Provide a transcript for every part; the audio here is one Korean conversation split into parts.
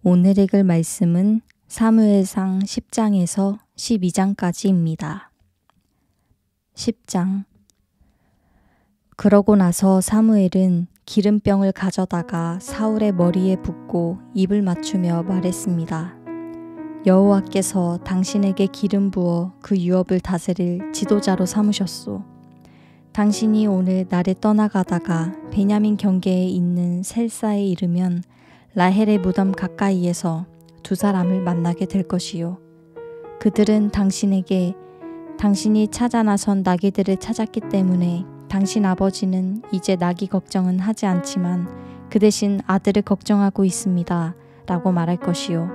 오늘 읽을 말씀은 사무엘상 10장에서 12장까지입니다. 10장. 그러고 나서 사무엘은 기름병을 가져다가 사울의 머리에 붓고 입을 맞추며 말했습니다. 여호와께서 당신에게 기름 부어 그 유업을 다스릴 지도자로 삼으셨소. 당신이 오늘 나를 떠나가다가 베냐민 경계에 있는 셀사에 이르면 라헬의 무덤 가까이에서 두 사람을 만나게 될 것이요. 그들은 당신에게 당신이 찾아 나선 나귀들을 찾았기 때문에 당신 아버지는 이제 나귀 걱정은 하지 않지만 그 대신 아들을 걱정하고 있습니다. 라고 말할 것이요.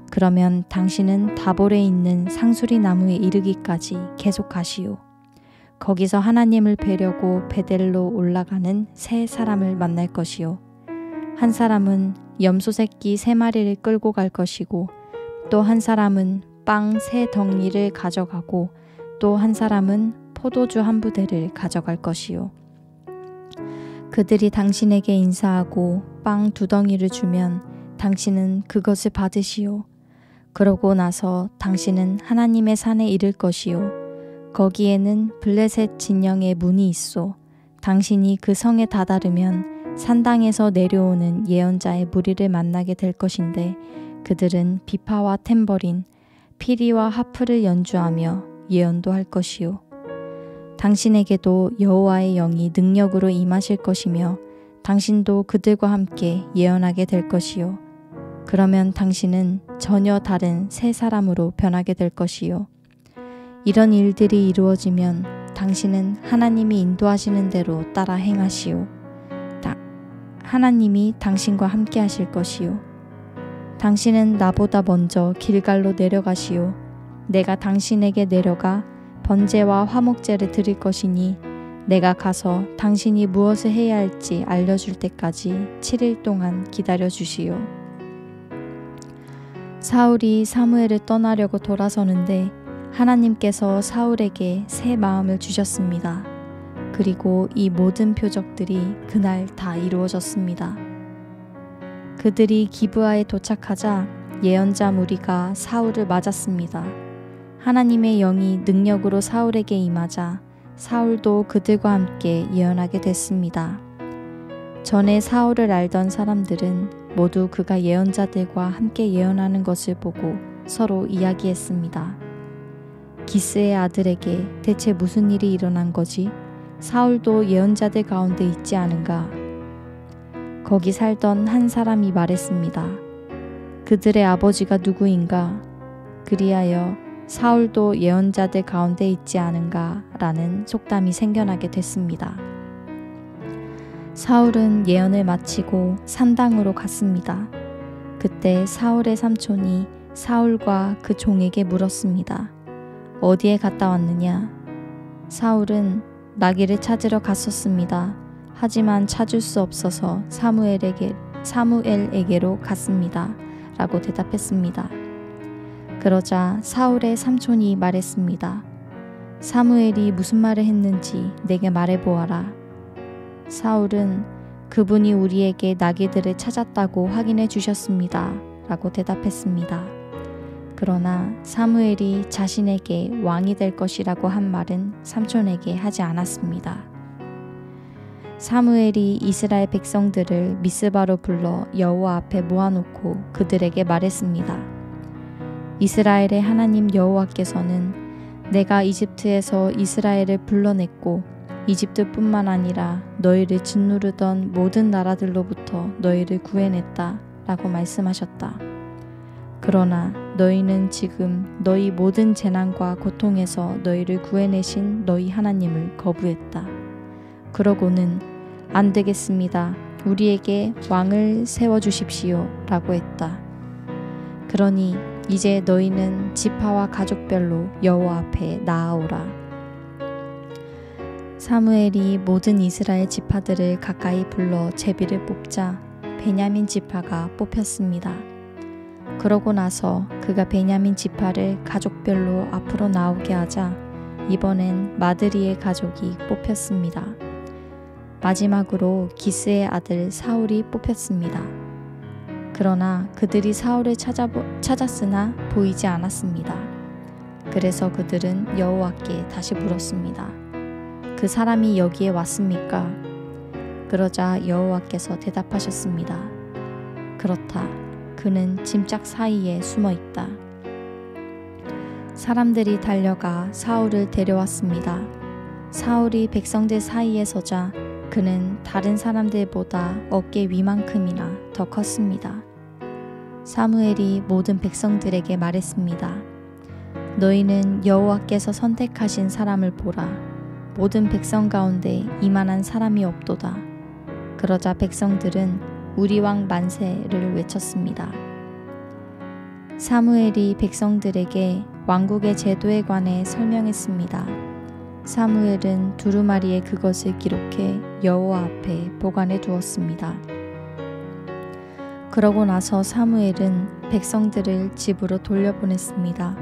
그러면 당신은 다볼에 있는 상수리 나무에 이르기까지 계속 가시오. 거기서 하나님을 뵈려고 베델로 올라가는 세 사람을 만날 것이요. 한 사람은 염소 새끼 3마리를 끌고 갈 것이고 또 한 사람은 빵 3덩이를 가져가고 또 한 사람은 포도주 한 부대를 가져갈 것이요. 그들이 당신에게 인사하고 빵 2덩이를 주면 당신은 그것을 받으시오. 그러고 나서 당신은 하나님의 산에 이를 것이요. 거기에는 블레셋 진영의 문이 있소. 당신이 그 성에 다다르면 산당에서 내려오는 예언자의 무리를 만나게 될 것인데 그들은 비파와 탬버린, 피리와 하프를 연주하며 예언도 할 것이요. 당신에게도 여호와의 영이 능력으로 임하실 것이며 당신도 그들과 함께 예언하게 될 것이요. 그러면 당신은 전혀 다른 새 사람으로 변하게 될 것이요. 이런 일들이 이루어지면 당신은 하나님이 인도하시는 대로 따라 행하시오. 하나님이 당신과 함께 하실 것이요. 당신은 나보다 먼저 길갈로 내려가시오. 내가 당신에게 내려가 번제와 화목제를 드릴 것이니 내가 가서 당신이 무엇을 해야 할지 알려줄 때까지 7일 동안 기다려 주시오. 사울이 사무엘을 떠나려고 돌아서는데 하나님께서 사울에게 새 마음을 주셨습니다. 그리고 이 모든 표적들이 그날 다 이루어졌습니다. 그들이 기브아에 도착하자 예언자 무리가 사울을 맞았습니다. 하나님의 영이 능력으로 사울에게 임하자 사울도 그들과 함께 예언하게 됐습니다. 전에 사울을 알던 사람들은 모두 그가 예언자들과 함께 예언하는 것을 보고 서로 이야기했습니다. 기스의 아들에게 대체 무슨 일이 일어난 거지? 사울도 예언자들 가운데 있지 않은가? 거기 살던 한 사람이 말했습니다. 그들의 아버지가 누구인가? 그리하여 사울도 예언자들 가운데 있지 않은가? 라는 속담이 생겨나게 됐습니다. 사울은 예언을 마치고 산당으로 갔습니다. 그때 사울의 삼촌이 사울과 그 종에게 물었습니다. 어디에 갔다 왔느냐? 사울은 나귀를 찾으러 갔었습니다. 하지만 찾을 수 없어서 사무엘에게로 갔습니다. 라고 대답했습니다. 그러자 사울의 삼촌이 말했습니다. 사무엘이 무슨 말을 했는지 내게 말해보아라. 사울은 그분이 우리에게 나귀들을 찾았다고 확인해 주셨습니다. 라고 대답했습니다. 그러나 사무엘이 자신에게 왕이 될 것이라고 한 말은 삼촌에게 하지 않았습니다. 사무엘이 이스라엘 백성들을 미스바로 불러 여호와 앞에 모아놓고 그들에게 말했습니다. 이스라엘의 하나님 여호와께서는 내가 이집트에서 이스라엘을 불러냈고 이집트뿐만 아니라 너희를 짓누르던 모든 나라들로부터 너희를 구해냈다 라고 말씀하셨다. 그러나 너희는 지금 너희 모든 재난과 고통에서 너희를 구해내신 너희 하나님을 거부했다. 그러고는 안 되겠습니다. 우리에게 왕을 세워주십시오. 라고 했다. 그러니 이제 너희는 지파와 가족별로 여호와 앞에 나아오라. 사무엘이 모든 이스라엘 지파들을 가까이 불러 제비를 뽑자 베냐민 지파가 뽑혔습니다. 그러고 나서 그가 베냐민 지파를 가족별로 앞으로 나오게 하자 이번엔 마드리의 가족이 뽑혔습니다. 마지막으로 기스의 아들 사울이 뽑혔습니다. 그러나 그들이 사울을 찾았으나 보이지 않았습니다. 그래서 그들은 여호와께 다시 물었습니다. 그 사람이 여기에 왔습니까? 그러자 여호와께서 대답하셨습니다. 그렇다. 그는 짐짝 사이에 숨어 있다. 사람들이 달려가 사울을 데려왔습니다. 사울이 백성들 사이에 서자 그는 다른 사람들보다 어깨 위만큼이나 더 컸습니다. 사무엘이 모든 백성들에게 말했습니다. 너희는 여호와께서 선택하신 사람을 보라. 모든 백성 가운데 이만한 사람이 없도다. 그러자 백성들은 우리 왕 만세를 외쳤습니다. 사무엘이 백성들에게 왕국의 제도에 관해 설명했습니다. 사무엘은 두루마리에 그것을 기록해 여호와 앞에 보관해 두었습니다. 그러고 나서 사무엘은 백성들을 집으로 돌려보냈습니다.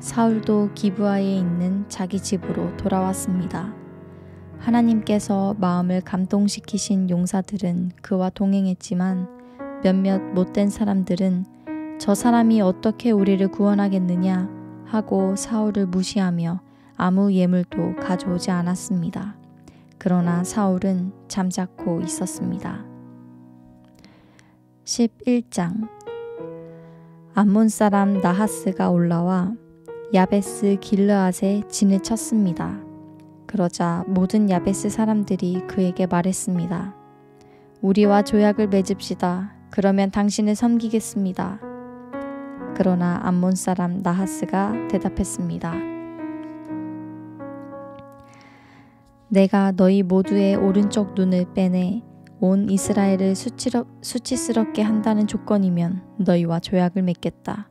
사울도 기브아에 있는 자기 집으로 돌아왔습니다. 하나님께서 마음을 감동시키신 용사들은 그와 동행했지만 몇몇 못된 사람들은 저 사람이 어떻게 우리를 구원하겠느냐 하고 사울을 무시하며 아무 예물도 가져오지 않았습니다. 그러나 사울은 잠자코 있었습니다. 11장 암몬 사람 나하스가 올라와 야베스 길르앗에 진을 쳤습니다. 그러자 모든 야베스 사람들이 그에게 말했습니다. 우리와 조약을 맺읍시다. 그러면 당신을 섬기겠습니다. 그러나 암몬 사람 나하스가 대답했습니다. 내가 너희 모두의 오른쪽 눈을 빼내 온 이스라엘을 수치스럽게 한다는 조건이면 너희와 조약을 맺겠다.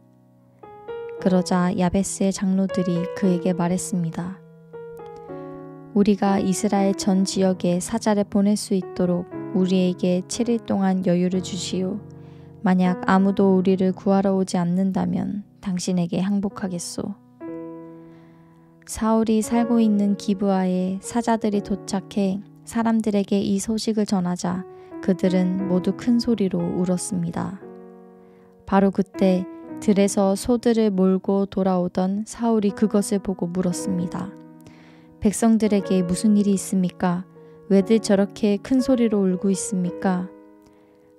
그러자 야베스의 장로들이 그에게 말했습니다. 우리가 이스라엘 전 지역에 사자를 보낼 수 있도록 우리에게 7일 동안 여유를 주시오. 만약 아무도 우리를 구하러 오지 않는다면 당신에게 항복하겠소. 사울이 살고 있는 기브아에 사자들이 도착해 사람들에게 이 소식을 전하자 그들은 모두 큰 소리로 울었습니다. 바로 그때 들에서 소들을 몰고 돌아오던 사울이 그것을 보고 물었습니다. 백성들에게 무슨 일이 있습니까? 왜들 저렇게 큰 소리로 울고 있습니까?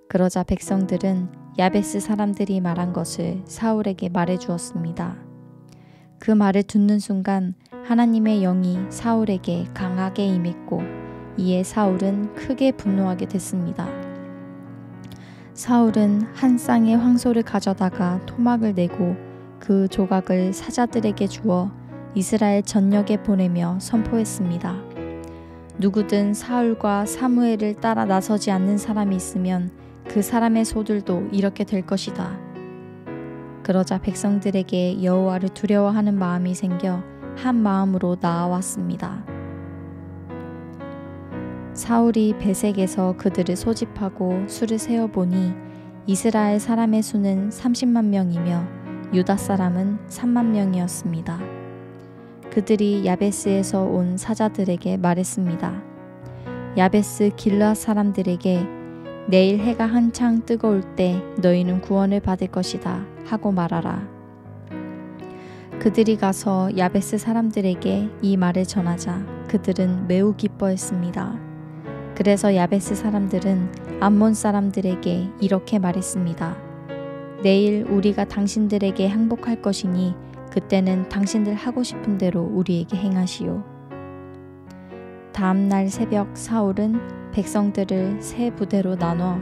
그러자 백성들은 야베스 사람들이 말한 것을 사울에게 말해 주었습니다. 그 말을 듣는 순간 하나님의 영이 사울에게 강하게 임했고 이에 사울은 크게 분노하게 됐습니다. 사울은 한 쌍의 황소를 가져다가 토막을 내고 그 조각을 사자들에게 주어 이스라엘 전역에 보내며 선포했습니다. 누구든 사울과 사무엘을 따라 나서지 않는 사람이 있으면 그 사람의 소들도 이렇게 될 것이다. 그러자 백성들에게 여호와를 두려워하는 마음이 생겨 한 마음으로 나아왔습니다. 사울이 베색에서 그들을 소집하고 수를 세어보니 이스라엘 사람의 수는 30만 명이며 유다 사람은 3만 명이었습니다. 그들이 야베스에서 온 사자들에게 말했습니다. 야베스 길르앗 사람들에게 내일 해가 한창 뜨거울 때 너희는 구원을 받을 것이다 하고 말하라. 그들이 가서 야베스 사람들에게 이 말을 전하자 그들은 매우 기뻐했습니다. 그래서 야베스 사람들은 암몬 사람들에게 이렇게 말했습니다. 내일 우리가 당신들에게 항복할 것이니 그때는 당신들 하고 싶은 대로 우리에게 행하시오. 다음 날 새벽 사울은 백성들을 세 부대로 나눠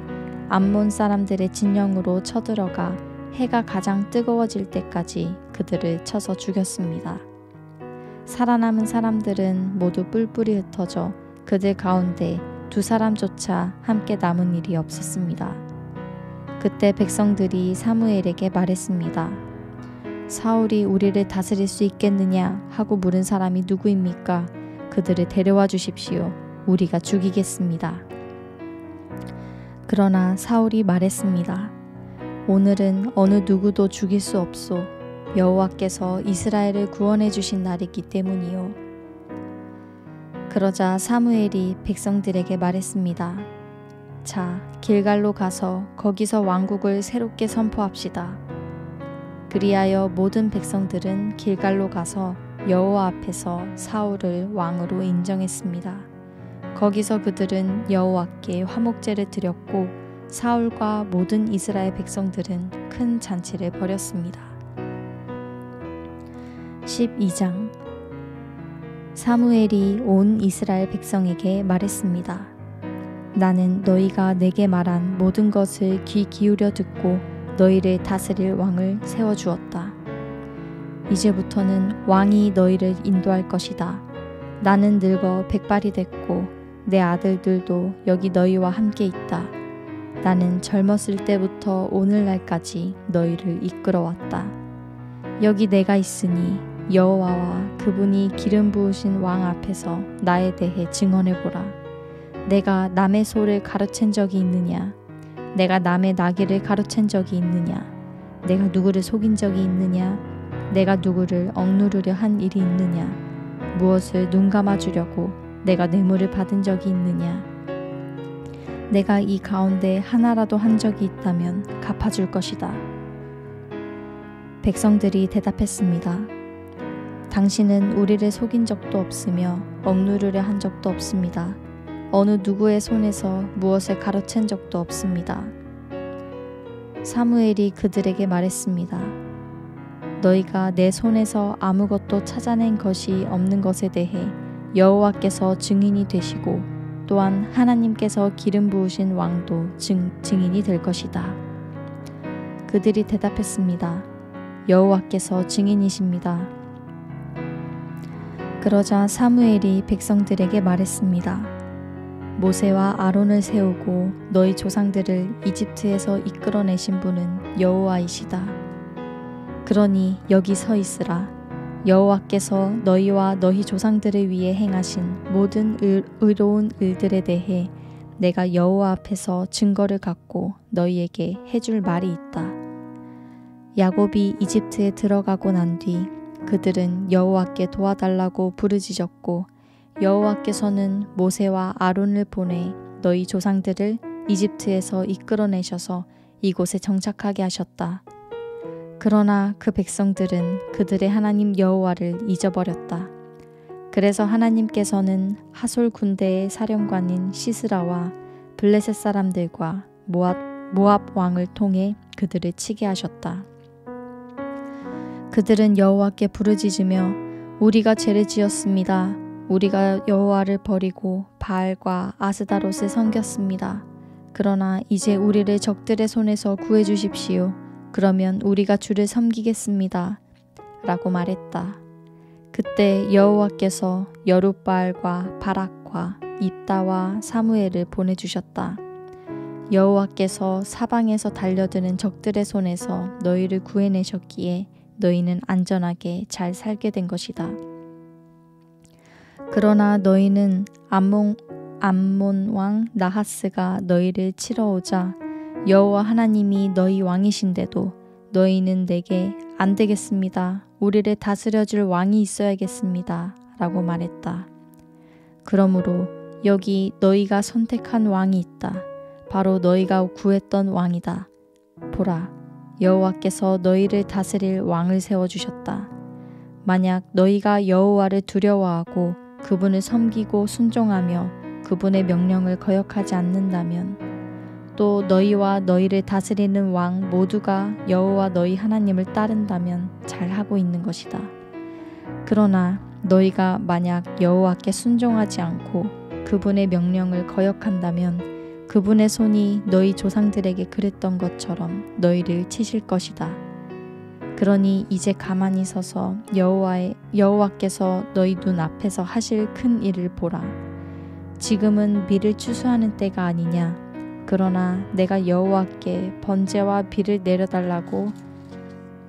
암몬 사람들의 진영으로 쳐들어가 해가 가장 뜨거워질 때까지 그들을 쳐서 죽였습니다. 살아남은 사람들은 모두 뿔뿔이 흩어져 그들 가운데 2사람조차 함께 남은 일이 없었습니다. 그때 백성들이 사무엘에게 말했습니다. 사울이 우리를 다스릴 수 있겠느냐 하고 물은 사람이 누구입니까? 그들을 데려와 주십시오. 우리가 죽이겠습니다. 그러나 사울이 말했습니다. 오늘은 어느 누구도 죽일 수 없소. 여호와께서 이스라엘을 구원해 주신 날이기 때문이요. 그러자 사무엘이 백성들에게 말했습니다. 자, 길갈로 가서 거기서 왕국을 새롭게 선포합시다. 그리하여 모든 백성들은 길갈로 가서 여호와 앞에서 사울을 왕으로 인정했습니다. 거기서 그들은 여호와께 화목제를 드렸고 사울과 모든 이스라엘 백성들은 큰 잔치를 벌였습니다. 12장 사무엘이 온 이스라엘 백성에게 말했습니다. 나는 너희가 내게 말한 모든 것을 귀 기울여 듣고 너희를 다스릴 왕을 세워주었다. 이제부터는 왕이 너희를 인도할 것이다. 나는 늙어 백발이 됐고 내 아들들도 여기 너희와 함께 있다. 나는 젊었을 때부터 오늘날까지 너희를 이끌어왔다. 여기 내가 있으니 여호와와 그분이 기름 부으신 왕 앞에서 나에 대해 증언해보라. 내가 남의 소를 가로챈 적이 있느냐? 내가 남의 나귀를 가로챈 적이 있느냐? 내가 누구를 속인 적이 있느냐? 내가 누구를 억누르려 한 일이 있느냐? 무엇을 눈 감아주려고 내가 뇌물을 받은 적이 있느냐? 내가 이 가운데 하나라도 한 적이 있다면 갚아줄 것이다. 백성들이 대답했습니다. 당신은 우리를 속인 적도 없으며 억누르려 한 적도 없습니다. 어느 누구의 손에서 무엇을 가로챈 적도 없습니다. 사무엘이 그들에게 말했습니다. 너희가 내 손에서 아무것도 찾아낸 것이 없는 것에 대해 여호와께서 증인이 되시고 또한 하나님께서 기름 부으신 왕도 증인이 될 것이다. 그들이 대답했습니다. 여호와께서 증인이십니다. 그러자 사무엘이 백성들에게 말했습니다. 모세와 아론을 세우고 너희 조상들을 이집트에서 이끌어내신 분은 여호와이시다. 그러니 여기 서 있으라. 여호와께서 너희와 너희 조상들을 위해 행하신 모든 의로운 일들에 대해 내가 여호와 앞에서 증거를 갖고 너희에게 해줄 말이 있다. 야곱이 이집트에 들어가고 난 뒤 그들은 여호와께 도와달라고 부르짖었고 여호와께서는 모세와 아론을 보내 너희 조상들을 이집트에서 이끌어내셔서 이곳에 정착하게 하셨다. 그러나 그 백성들은 그들의 하나님 여호와를 잊어버렸다. 그래서 하나님께서는 하솔 군대의 사령관인 시스라와 블레셋 사람들과 모압 왕을 통해 그들을 치게 하셨다. 그들은 여호와께 부르짖으며 우리가 죄를 지었습니다. 우리가 여호와를 버리고 바알과 아스다롯을 섬겼습니다. 그러나 이제 우리를 적들의 손에서 구해주십시오. 그러면 우리가 주를 섬기겠습니다. 라고 말했다. 그때 여호와께서 여룻바알과 바락과 입다와 사무엘을 보내주셨다. 여호와께서 사방에서 달려드는 적들의 손에서 너희를 구해내셨기에 너희는 안전하게 잘 살게 된 것이다. 그러나 너희는 암몬 왕 나하스가 너희를 치러 오자 여호와 하나님이 너희 왕이신데도 너희는 내게 안 되겠습니다. 우리를 다스려줄 왕이 있어야겠습니다. 라고 말했다. 그러므로 여기 너희가 선택한 왕이 있다. 바로 너희가 구했던 왕이다. 보라, 여호와께서 너희를 다스릴 왕을 세워주셨다. 만약 너희가 여호와를 두려워하고 그분을 섬기고 순종하며 그분의 명령을 거역하지 않는다면 또 너희와 너희를 다스리는 왕 모두가 여호와 너희 하나님을 따른다면 잘하고 있는 것이다. 그러나 너희가 만약 여호와께 순종하지 않고 그분의 명령을 거역한다면 그분의 손이 너희 조상들에게 그랬던 것처럼 너희를 치실 것이다. 그러니 이제 가만히 서서 여호와께서 너희 눈 앞에서 하실 큰 일을 보라. 지금은 비를 추수하는 때가 아니냐. 그러나 내가 여호와께 번제와 비를 내려달라고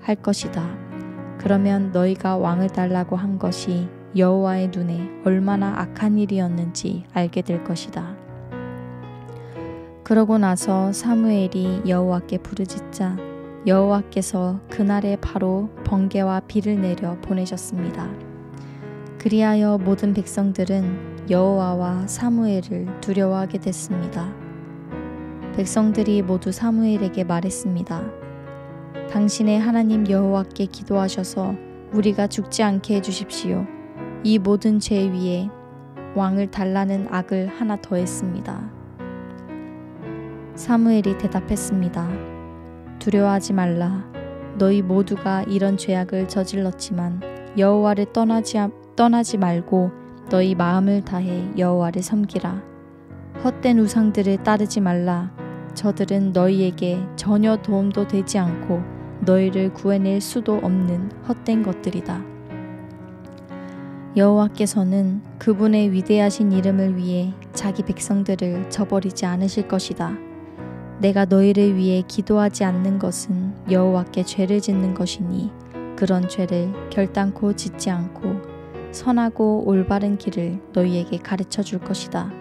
할 것이다. 그러면 너희가 왕을 달라고 한 것이 여호와의 눈에 얼마나 악한 일이었는지 알게 될 것이다. 그러고 나서 사무엘이 여호와께 부르짖자 여호와께서 그날에 바로 번개와 비를 내려 보내셨습니다. 그리하여 모든 백성들은 여호와와 사무엘을 두려워하게 됐습니다. 백성들이 모두 사무엘에게 말했습니다. 당신의 하나님 여호와께 기도하셔서 우리가 죽지 않게 해주십시오. 이 모든 죄 위에 왕을 달라는 악을 하나 더했습니다. 사무엘이 대답했습니다. 두려워하지 말라. 너희 모두가 이런 죄악을 저질렀지만 여호와를 떠나지 말고 너희 마음을 다해 여호와를 섬기라. 헛된 우상들을 따르지 말라. 저들은 너희에게 전혀 도움도 되지 않고 너희를 구해낼 수도 없는 헛된 것들이다. 여호와께서는 그분의 위대하신 이름을 위해 자기 백성들을 저버리지 않으실 것이다. 내가 너희를 위해 기도하지 않는 것은 여호와께 죄를 짓는 것이니 그런 죄를 결단코 짓지 않고 선하고 올바른 길을 너희에게 가르쳐 줄 것이다.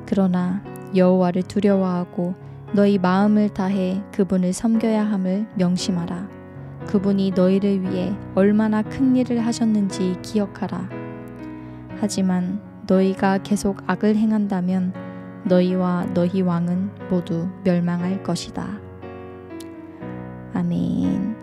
그러나 여호와를 두려워하고 너희 마음을 다해 그분을 섬겨야 함을 명심하라. 그분이 너희를 위해 얼마나 큰 일을 하셨는지 기억하라. 하지만 너희가 계속 악을 행한다면 너희와 너희 왕은 모두 멸망할 것이다. 아멘.